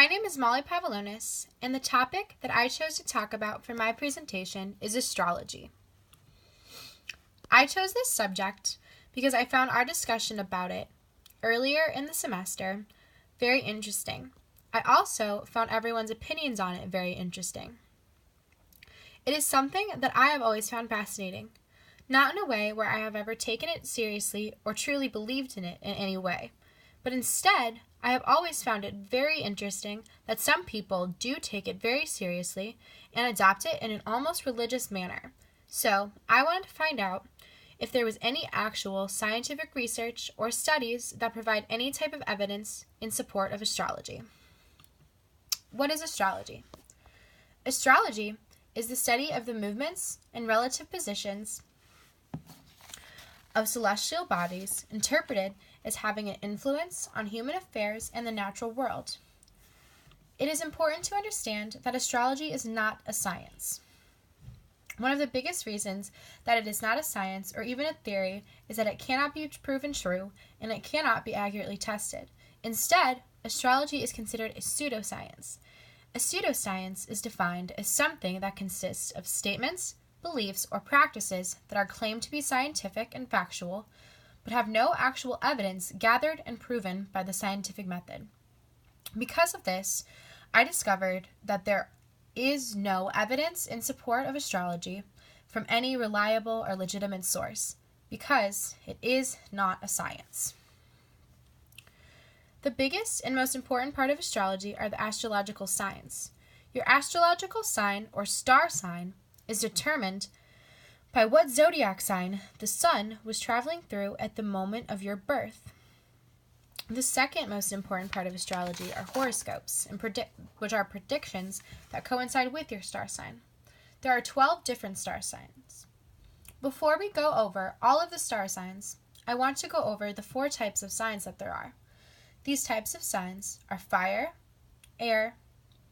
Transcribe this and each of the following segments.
My name is Molly Pavlonis, and the topic that I chose to talk about for my presentation is astrology. I chose this subject because I found our discussion about it earlier in the semester very interesting. I also found everyone's opinions on it very interesting. It is something that I have always found fascinating, not in a way where I have ever taken it seriously or truly believed in it in any way, but instead, I have always found it very interesting that some people do take it very seriously and adopt it in an almost religious manner. So, I wanted to find out if there was any actual scientific research or studies that provide any type of evidence in support of astrology. What is astrology? Astrology is the study of the movements and relative positions of celestial bodies interpreted as having an influence on human affairs and the natural world. It is important to understand that astrology is not a science. One of the biggest reasons that it is not a science or even a theory is that it cannot be proven true and it cannot be accurately tested. Instead, astrology is considered a pseudoscience. A pseudoscience is defined as something that consists of statements, beliefs, or practices that are claimed to be scientific and factual, but have no actual evidence gathered and proven by the scientific method. Because of this, I discovered that there is no evidence in support of astrology from any reliable or legitimate source, because it is not a science. The biggest and most important part of astrology are the astrological signs. Your astrological sign, or star sign, is determined by what zodiac sign the sun was traveling through at the moment of your birth. The second most important part of astrology are horoscopes, which are predictions that coincide with your star sign. There are 12 different star signs. Before we go over all of the star signs, I want to go over the 4 types of signs that there are. These types of signs are fire, air,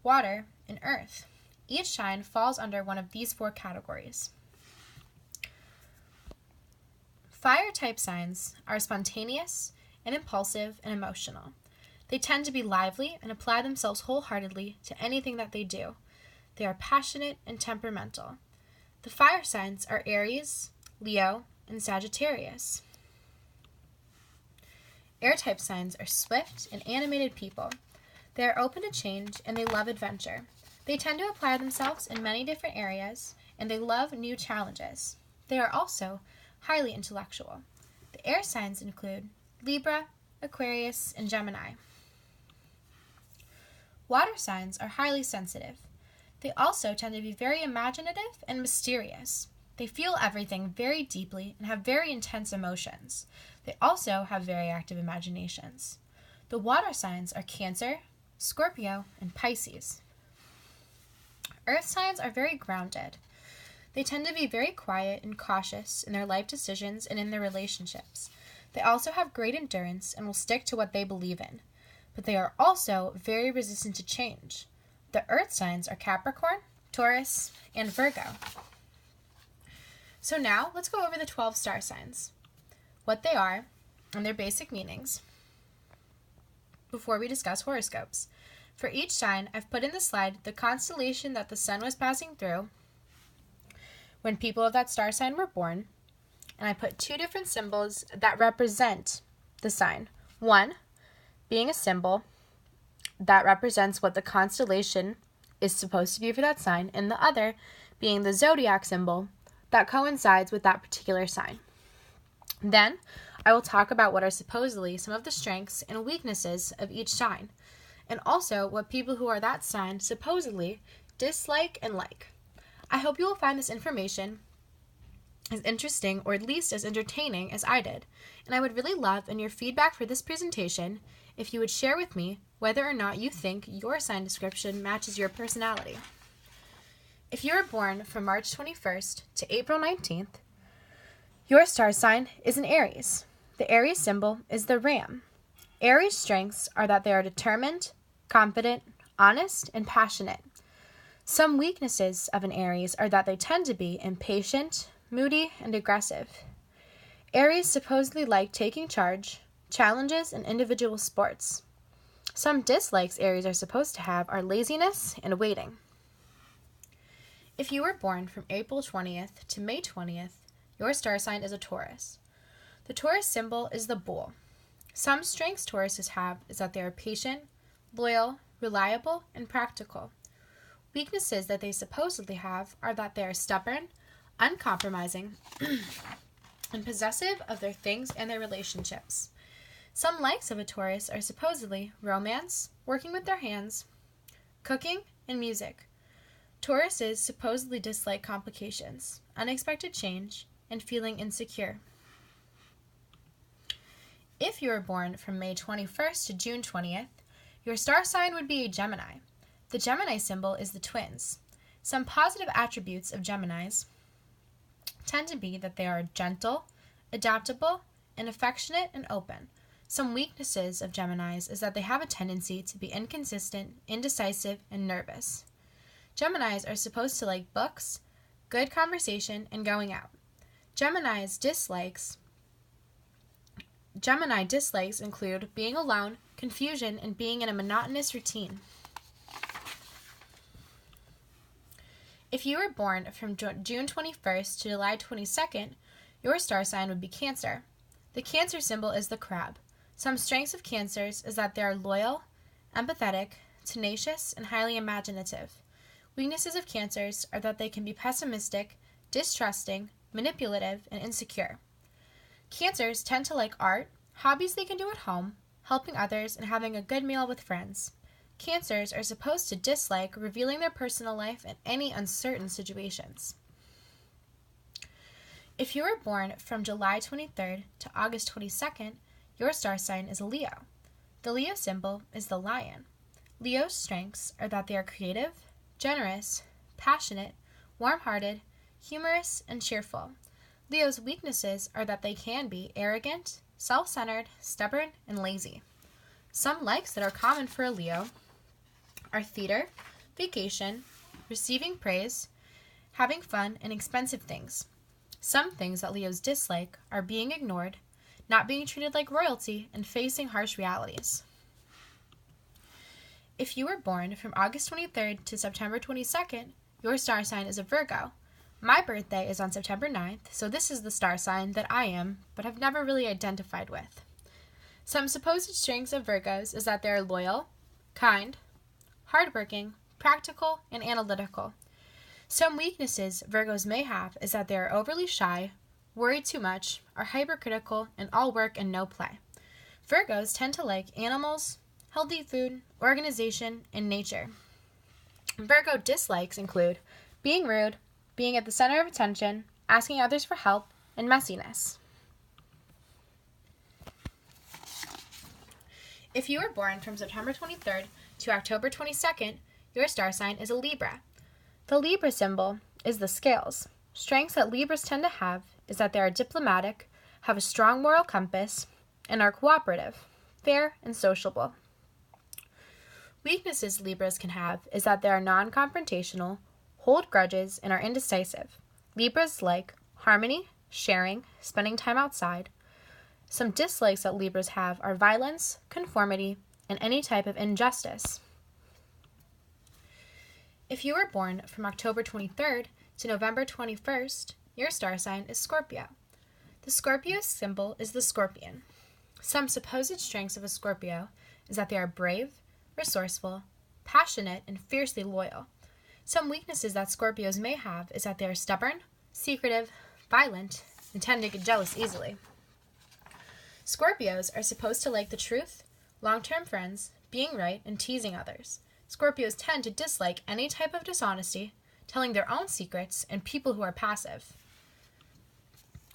water, and earth. Each sign falls under one of these 4 categories. Fire-type signs are spontaneous and impulsive and emotional. They tend to be lively and apply themselves wholeheartedly to anything that they do. They are passionate and temperamental. The fire signs are Aries, Leo, and Sagittarius. Air-type signs are swift and animated people. They are open to change and they love adventure. They tend to apply themselves in many different areas and they love new challenges. They are also highly intellectual. The air signs include Libra, Aquarius, and Gemini. Water signs are highly sensitive. They also tend to be very imaginative and mysterious. They feel everything very deeply and have very intense emotions. They also have very active imaginations. The water signs are Cancer, Scorpio, and Pisces. Earth signs are very grounded. They tend to be very quiet and cautious in their life decisions and in their relationships. They also have great endurance and will stick to what they believe in. But they are also very resistant to change. The earth signs are Capricorn, Taurus, and Virgo. So now let's go over the 12 star signs, what they are, and their basic meanings before we discuss horoscopes. For each sign, I've put in the slide the constellation that the sun was passing through when people of that star sign were born, and I put 2 different symbols that represent the sign. One being a symbol that represents what the constellation is supposed to be for that sign, and the other being the zodiac symbol that coincides with that particular sign. Then, I will talk about what are supposedly some of the strengths and weaknesses of each sign, and also what people who are that sign supposedly dislike and like. I hope you will find this information as interesting or at least as entertaining as I did, and I would really love in your feedback for this presentation if you would share with me whether or not you think your sign description matches your personality. If you were born from March 21st to April 19th, your star sign is an Aries. The Aries symbol is the ram. Aries' strengths are that they are determined, confident, honest, and passionate. Some weaknesses of an Aries are that they tend to be impatient, moody, and aggressive. Aries supposedly like taking charge, challenges, and individual sports. Some dislikes Aries are supposed to have are laziness and waiting. If you were born from April 20th to May 20th, your star sign is a Taurus. The Taurus symbol is the bull. Some strengths Tauruses have is that they are patient, loyal, reliable, and practical. Weaknesses that they supposedly have are that they are stubborn, uncompromising, and possessive of their things and their relationships. Some likes of a Taurus are supposedly romance, working with their hands, cooking, and music. Tauruses supposedly dislike complications, unexpected change, and feeling insecure. If you were born from May 21st to June 20th, your star sign would be a Gemini. The Gemini symbol is the twins. Some positive attributes of Geminis tend to be that they are gentle, adaptable, and affectionate and open. Some weaknesses of Geminis is that they have a tendency to be inconsistent, indecisive, and nervous. Geminis are supposed to like books, good conversation, and going out. Gemini dislikes include being alone, confusion, and being in a monotonous routine. If you were born from June 21st to July 22nd, your star sign would be Cancer. The Cancer symbol is the crab. Some strengths of Cancers is that they are loyal, empathetic, tenacious, and highly imaginative. Weaknesses of Cancers are that they can be pessimistic, distrusting, manipulative, and insecure. Cancers tend to like art, hobbies they can do at home, helping others, and having a good meal with friends. Cancers are supposed to dislike revealing their personal life in any uncertain situations. If you were born from July 23rd to August 22nd, your star sign is a Leo. The Leo symbol is the lion. Leo's strengths are that they are creative, generous, passionate, warm-hearted, humorous, and cheerful. Leo's weaknesses are that they can be arrogant, self-centered, stubborn, and lazy. Some likes that are common for a Leo are theater, vacation, receiving praise, having fun, and expensive things. Some things that Leos dislike are being ignored, not being treated like royalty, and facing harsh realities. If you were born from August 23rd to September 22nd, your star sign is a Virgo. My birthday is on September 9th, so this is the star sign that I am, but have never really identified with. Some supposed strengths of Virgos is that they are loyal, kind, hardworking, practical, and analytical. Some weaknesses Virgos may have is that they are overly shy, worry too much, are hypercritical, and all work and no play. Virgos tend to like animals, healthy food, organization, and nature. Virgo dislikes include being rude, being at the center of attention, asking others for help, and messiness. If you were born from September 23rd to October 22nd, your star sign is a Libra. The Libra symbol is the scales. Strengths that Libras tend to have is that they are diplomatic, have a strong moral compass, and are cooperative, fair, and sociable. Weaknesses Libras can have is that they are non-confrontational, hold grudges, and are indecisive. Libras like harmony, sharing, spending time outside. Some dislikes that Libras have are violence, conformity, and any type of injustice. If you were born from October 23rd to November 21st, your star sign is Scorpio. The Scorpio symbol is the scorpion. Some supposed strengths of a Scorpio is that they are brave, resourceful, passionate, and fiercely loyal. Some weaknesses that Scorpios may have is that they are stubborn, secretive, violent, and tend to get jealous easily. Scorpios are supposed to like the truth, long-term friends, being right, and teasing others. Scorpios tend to dislike any type of dishonesty, telling their own secrets, and people who are passive.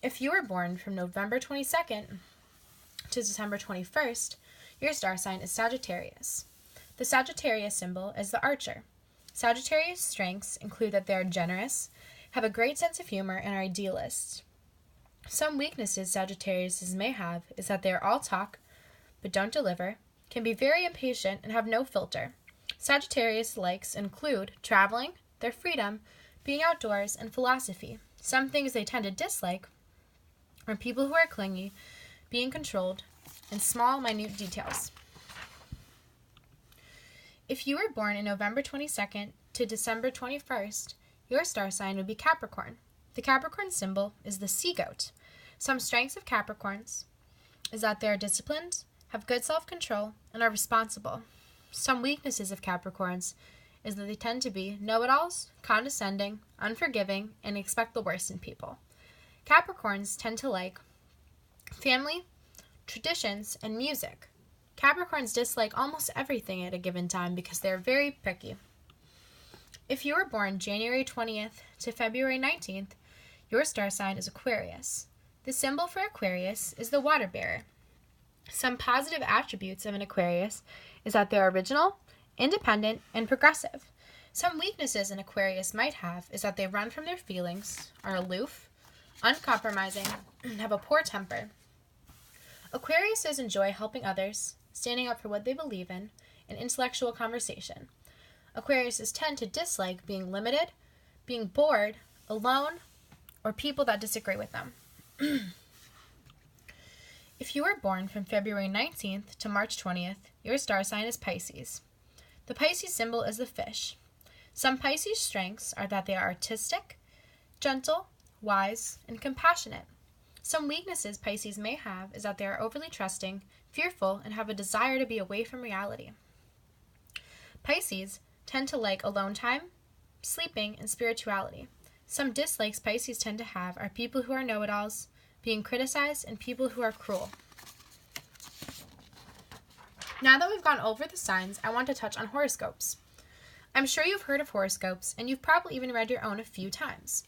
If you were born from November 22nd to December 21st, your star sign is Sagittarius. The Sagittarius symbol is the archer. Sagittarius strengths include that they are generous, have a great sense of humor, and are idealists. Some weaknesses Sagittarius may have is that they are all talk, but don't deliver, can be very impatient, and have no filter. Sagittarius likes include traveling, their freedom, being outdoors, and philosophy. Some things they tend to dislike are people who are clingy, being controlled, and small, minute details. If you were born in November 22nd to December 21st, your star sign would be Capricorn. The Capricorn symbol is the sea goat. Some strengths of Capricorns is that they are disciplined, have good self-control, and are responsible. Some weaknesses of Capricorns is that they tend to be know-it-alls, condescending, unforgiving, and expect the worst in people. Capricorns tend to like family, traditions, and music. Capricorns dislike almost everything at a given time because they're very picky. If you were born January 20th to February 19th, your star sign is Aquarius. The symbol for Aquarius is the water bearer. Some positive attributes of an Aquarius is that they're original, independent, and progressive. Some weaknesses an Aquarius might have is that they run from their feelings, are aloof, uncompromising, and have a poor temper. Aquariuses enjoy helping others, standing up for what they believe in, and intellectual conversation. Aquariuses tend to dislike being limited, being bored, alone, or people that disagree with them. If you were born from February 19th to March 20th, your star sign is Pisces. The Pisces symbol is the fish. Some Pisces strengths are that they are artistic, gentle, wise, and compassionate. Some weaknesses Pisces may have is that they are overly trusting, fearful, and have a desire to be away from reality. Pisces tend to like alone time, sleeping, and spirituality. Some dislikes Pisces tend to have are people who are know-it-alls, being criticized, and people who are cruel. Now that we've gone over the signs, I want to touch on horoscopes. I'm sure you've heard of horoscopes, and you've probably even read your own a few times.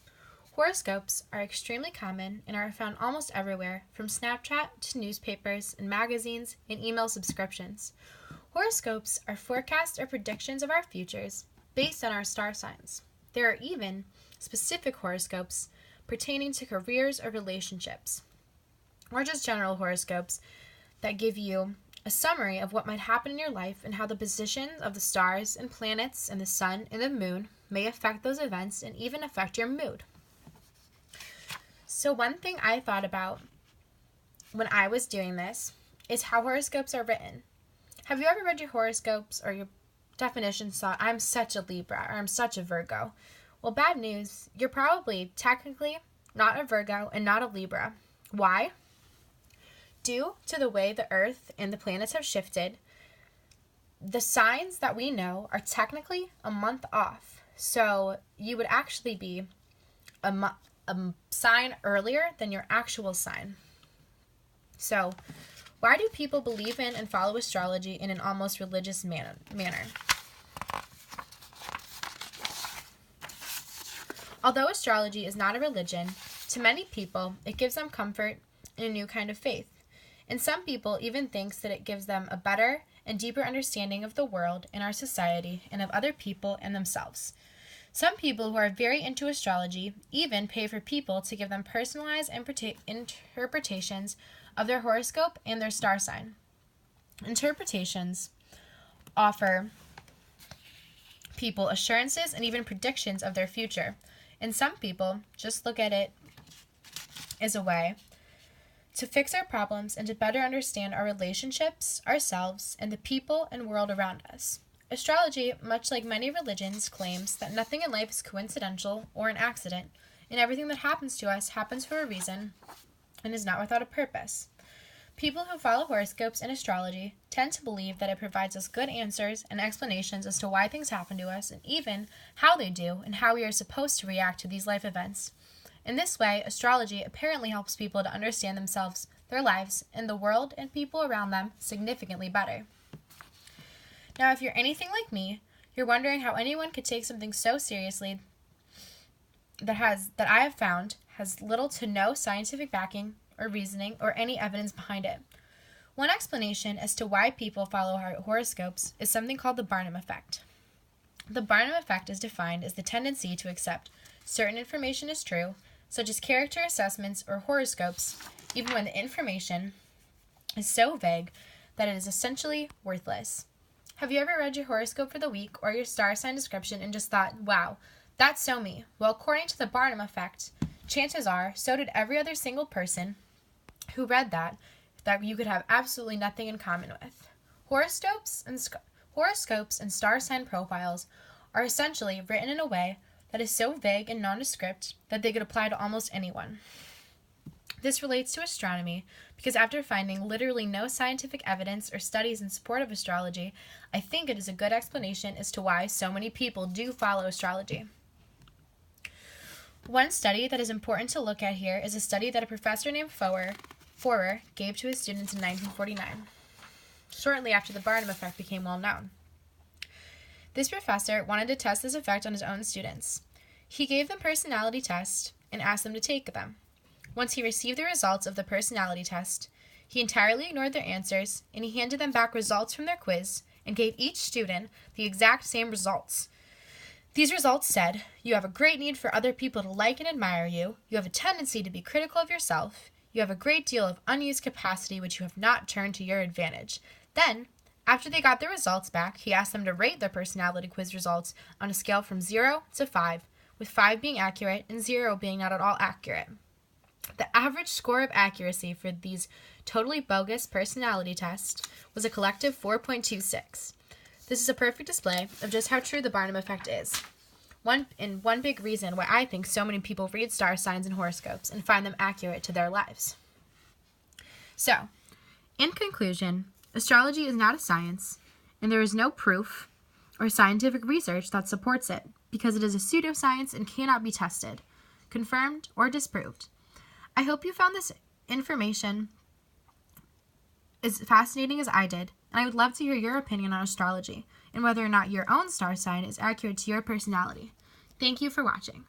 Horoscopes are extremely common and are found almost everywhere, from Snapchat to newspapers and magazines and email subscriptions. Horoscopes are forecasts or predictions of our futures based on our star signs. There are even specific horoscopes pertaining to careers or relationships, or just general horoscopes that give you a summary of what might happen in your life and how the positions of the stars and planets and the sun and the moon may affect those events and even affect your mood. So one thing I thought about when I was doing this is how horoscopes are written. Have you ever read your horoscopes or your definitions thought, I'm such a Libra or I'm such a Virgo? Well, bad news, you're probably technically not a Virgo and not a Libra. Why? Due to the way the Earth and the planets have shifted, the signs that we know are technically a month off. So you would actually be a sign earlier than your actual sign. So why do people believe in and follow astrology in an almost religious manner? Although astrology is not a religion, to many people it gives them comfort and a new kind of faith. And some people even think that it gives them a better and deeper understanding of the world and our society and of other people and themselves. Some people who are very into astrology even pay for people to give them personalized interpretations of their horoscope and their star sign. Interpretations offer people assurances and even predictions of their future. And some people just look at it as a way to fix our problems and to better understand our relationships, ourselves, and the people and world around us. Astrology, much like many religions, claims that nothing in life is coincidental or an accident, and everything that happens to us happens for a reason and is not without a purpose. People who follow horoscopes and astrology tend to believe that it provides us good answers and explanations as to why things happen to us and even how they do and how we are supposed to react to these life events. In this way, astrology apparently helps people to understand themselves, their lives, and the world and people around them significantly better. Now, if you're anything like me, you're wondering how anyone could take something so seriously that I have found has little to no scientific backing or reasoning or any evidence behind it. One explanation as to why people follow horoscopes is something called the Barnum effect. The Barnum effect is defined as the tendency to accept certain information as true, such as character assessments or horoscopes, even when the information is so vague that it is essentially worthless. Have you ever read your horoscope for the week or your star sign description and just thought, wow, that's so me? Well, according to the Barnum effect, chances are so did every other single person who read that you could have absolutely nothing in common with. Horoscopes Horoscopes and star sign profiles are essentially written in a way that is so vague and nondescript that they could apply to almost anyone. This relates to astronomy because after finding literally no scientific evidence or studies in support of astrology, I think it is a good explanation as to why so many people do follow astrology. One study that is important to look at here is a study that a professor named Forer gave to his students in 1949, shortly after the Barnum effect became well known. This professor wanted to test this effect on his own students. He gave them personality tests and asked them to take them. Once he received the results of the personality test, he entirely ignored their answers, and he handed them back results from their quiz and gave each student the exact same results. These results said, you have a great need for other people to like and admire you, you have a tendency to be critical of yourself, you have a great deal of unused capacity which you have not turned to your advantage. Then, after they got their results back, he asked them to rate their personality quiz results on a scale from 0 to 5, with 5 being accurate and 0 being not at all accurate. The average score of accuracy for these totally bogus personality tests was a collective 4.26. This is a perfect display of just how true the Barnum effect is. One big reason why I think so many people read star signs and horoscopes and find them accurate to their lives. So, in conclusion, astrology is not a science, and there is no proof or scientific research that supports it because it is a pseudoscience and cannot be tested, confirmed, or disproved. I hope you found this information as fascinating as I did, and I would love to hear your opinion on astrology and whether or not your own star sign is accurate to your personality. Thank you for watching.